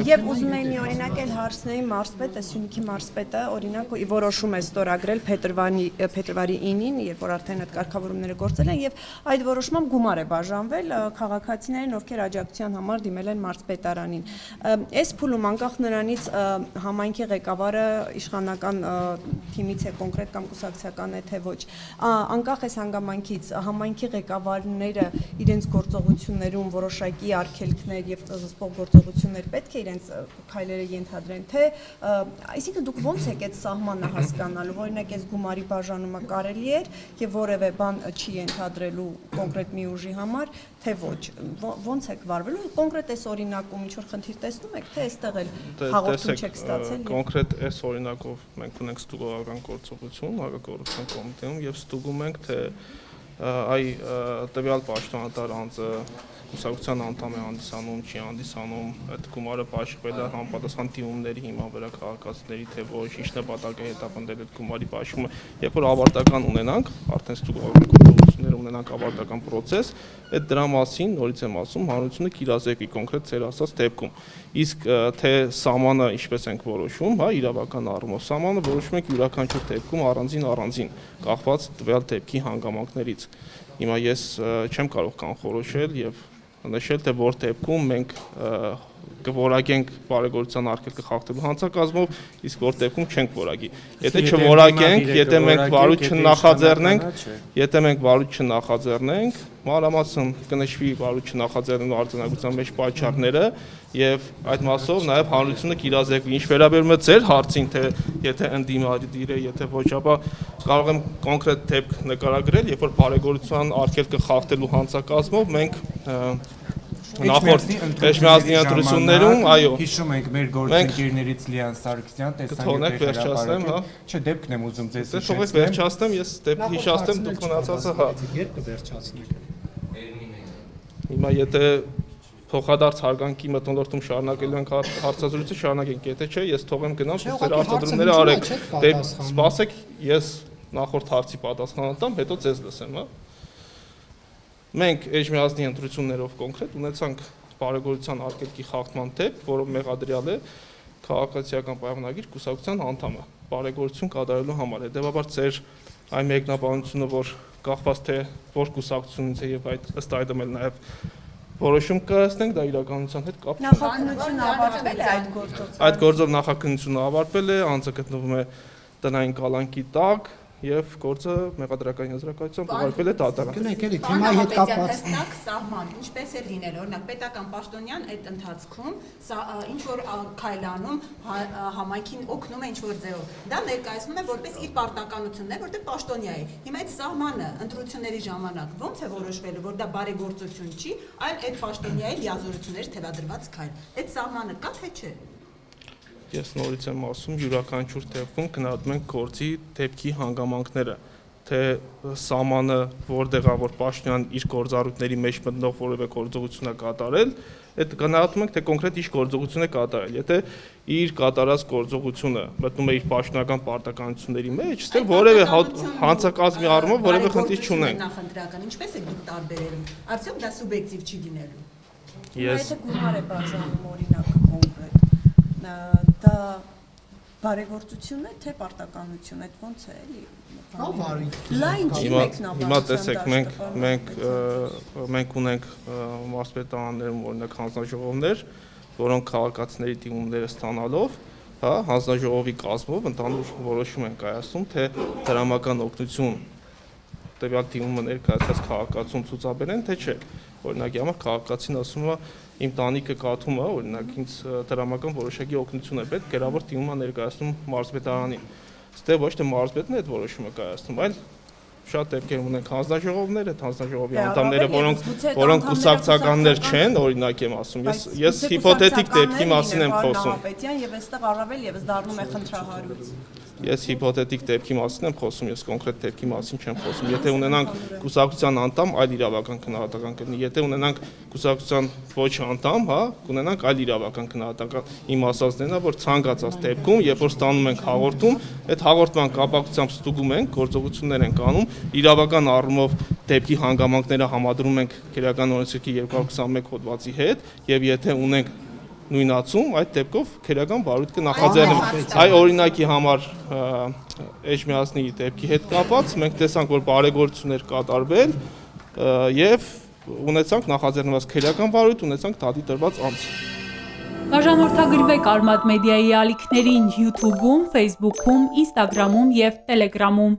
Եվ ուզում եմ մի օրինակ էլ հարցնեի մարզպետը, Սյունիքի մարզպետը, օրինակ որոշում է ստորագրել փետրվարի 9-ին, երբ որ արդեն այդ կարգավորումները գործել են, եւ այդ որոշմամբ գումար է բաժանվել քաղաքացիներին, ովքեր աջակցության համար դիմել են մարզպետարանին։ Այս փուլում անկախ նրանից համայնքի ղեկավարը իշխանական թիմից է կոնկրետ կամ կուսակցական է թե ոչ, անկախ այս հանգամանքից համայնքի ղեկավարները իրենց գործողություններում որոշակի արգելքներ եւ զսպող գործողություններ պետք է իրենց քայլերը ենթադրեն, թե այսինքն դուք ոնց եք այդ սահմանը հասկանալու, օրինակ այս գումարի բաժանումը կարելի է եւ որևէ բան չի ենթադրելու կոնկրետ մի ուժի համար, թե ոչ, ոնց եք վարվելու, կոնկրետ այս օրինակում ինչ որ խնդիր տեսնում եք, թե այստեղ էլ հաղորդում չեք ստացել։ Կոնկրետ այս օրինակով մենք ունենք ստուգողական գործողություն հակագործության կոմիտեում եւ ստուգում ենք, թե այ տվյալ պաշտոնատար անձը կուսակցության անդամ է հանդիսանում, չի հանդիսանում, այդ գումարը բաշխվել է համապատասխան դիմումների հիման վրա քաղաքացիների, թե ոչ, ինչ նպատակ է հետապնդել այդ գումարի բաշխումը, երբ որ ավարտական ունենանք, արդեն ստուգողական գործողություններ ունենանք ավարտական process, այդ դրա մասին նորից եմ ասում, հանրությունը կիրազեկվի կոնկրետ ձեր ասած դեպքում։ Իսկ թե սահմանը ինչպես ենք որոշում, հա, իրավական առումով, սահմանը որոշում ենք յուրաքանչյուր դեպքում առանձին, կախված տվյալ դեպքի հանգամանքներից։ Հիմա ես չեմ կարող կանխորոշել եւ նշել, թե որ դեպքում մենք կորագենք բարեգործության արգելքը խախտելու հանցակազմով, իսկ որ դեպքում չենք որագի։ Եթե չորագենք, եթե մենք վարույթ չնախաձեռնենք, մանրամասն կնշվի վարույթ չնախաձեռնելու արձանագրության մեջ պատճառները եւ այդ մասով նաեւ հանրությունը կիրազեկվի։ Ինչ վերաբերում է ձեր հարցին, թե եթե ընդդիմադիր է, եթե ոչ, ապա կարող եմ կոնկրետ դեպք նկարագրել, երբ որ բարեգործության արգելքը խախտելու հանցակազմով մենք նախորդ Էջմիածնի ընտրություններում, այո, հիշում ենք մեր գործընկերներից Լիան Սարգսյան, տեսանյութ վերջացնեմ, հա։ Չէ, դեպքն եմ ուզում ձեզ հիշեցնել։ Թողեք վերջացնեմ, ես դեպք հիշացնեմ, դուք մնացածը, հա։ Երբ կվերջացնեք։ Հիմա եթե փոխադարձ հարգանքի մթնոլորտում շարունակելու ենք հարցազրույցը, շարունակենք, եթե չէ, ես թողեմ գնամ, ձեր հարցադրումները արեք։ Դե սպասեք, ես նախորդ հարցի պատասխանը տամ, հետո ձեզ լսեմ, հա։ Մենք Էջմիածնի ընտրություններով կոնկրետ ունեցանք բարեգործության արգելքի խախտման դեպք, որը մեղադրյալ է քաղաքացիական պայմանագիր կուսակցության անդամը բարեգործություն կատարելու համար։ Հետևաբար ձեր այն մեկնաբանությունը, որ կախված թե որ կուսակցությունից է եւ ըստ այդմ էլ նաեւ որոշում կայացնենք, դա իրականության հետ կապ չունի։ Նախաքննությունը ավարտվել է այդ գործով։ Այդ գործով նախաքննությունը ավարտվել է, անձը գտնվում է տնային կալանքի տակ եւ գործը մեղադրական եզրակացությամբ ուղարկվել է դատարան։ Գնանք էլի թեմայի հետ կապված։ Հստակ սահման, ինչպես է լինել, օրինակ պետական պաշտոնյան այդ ընթացքում ինչ որ քայլանում համայնքին օգնում է ինչ որ ձևով։ Դա ներկայացնում է որպես իր պարտականությունն է, որտեղ պաշտոնյա է։ Հիմա այդ սահմանը ընտրությունների ժամանակ ո՞նց է որոշվելու, որ դա բարեգործություն չի, այլ այդ պաշտոնյայի լիազորություններ թելադրված քայլ։ Այդ սահմանը կա թե չէ։ Ես նորից եմ ասում, յուրաքանչյուր դեպքում գնահատում ենք գործի դեպքի հանգամանքները, թե սահմանը որտեղ է, որ պաշտոնյան իր գործառույթների մեջ մտնող որևէ գործողություն է կատարել, այդ գնահատում ենք, թե կոնկրետ ինչ գործողություն է կատարել։ Եթե իր կատարած գործողությունը մտնում է իր պաշտոնական պարտականությունների մեջ, այստեղ որևէ հանցակազմի առումով որևէ խնդիր չունենք։ Նախընտրական, ինչպես է դուք տարբերում։ Արդյոք դա սուբյեկտիվ չի լինելու։ Եթե գումար է բաժանում օրինակ կոնկրետ դա բարեգործություն է թե պարտականություն, այդ ոնց է էլի։ Լայն չի մեկնաբանության։ Հիմա տեսեք, մենք ունենք մարզպետարաններում օրինակ հանձնաժողովներ, որոնք քաղաքացիների դիմումները ստանալով, հա, հանձնաժողովի կազմով ընդհանուր որոշում են կայացնում, թե դրամական օգնություն տվյալ դիմումը ներկայացած քաղաքացուն ցուցաբերեն, թե չէ։ Օրինակի համար քաղաքացին ասում է իմ տանիքը կաթում է, օրինակ ինձ դրամական որոշակի օգնություն է պետք, գերավոր դիմումը ներկայացնում մարզպետարանին։ Ստե ոչ թե մարզպետն է այդ որոշումը կայացնում, այլ շատ դեպքեր ունենք հանձնաժողովներ, այդ հանձնաժողովի անդամները, որոնք կուսակցականներ չեն, օրինակ եմ ասում, ես հիպոթետիկ դեպքի մասին եմ խոսում։ Եւ այստեղ առավել եւս դառնում է խնդրահարույց։ Ես հիպոթետիկ դեպքի մասին եմ խոսում, ես կոնկրետ դեպքի մասին չեմ խոսում։ Եթե ունենանք կուսակցության անդամ, այլ իրավական քննադատական կլինի։ Եթե ունենանք կուսակցության ոչ անդամ, հա, կունենանք այլ իրավական քննադատական։ Իմ ասածն է, որ ցանկացած դեպքում, երբ որ ստանում ենք հաղորդում, այդ հաղորդման կապակցությամբ ստուգում ենք, գործողություններ ենք անում, իրավական առումով դեպքի հանգամանքները համադրում ենք Քերական օրենսգրքի 221 հոդվածի հետ, եւ եթե ունենք նույնացում, այդ դեպքով քերական բարույթ կնախաձեռնվի։ Այ օրինակի համար Էջմիածնի դեպքի հետ կապված մենք տեսանք, որ բարեգործություններ կատարվել եւ ունեցանք նախաձեռնված քերական բարույթ, ունեցանք դատի տրված անձ։ Բաժանորդագրվեք Արմադ մեդիայի ալիքներին YouTube-ում, Facebook-ում, Instagram-ում եւ Telegram-ում։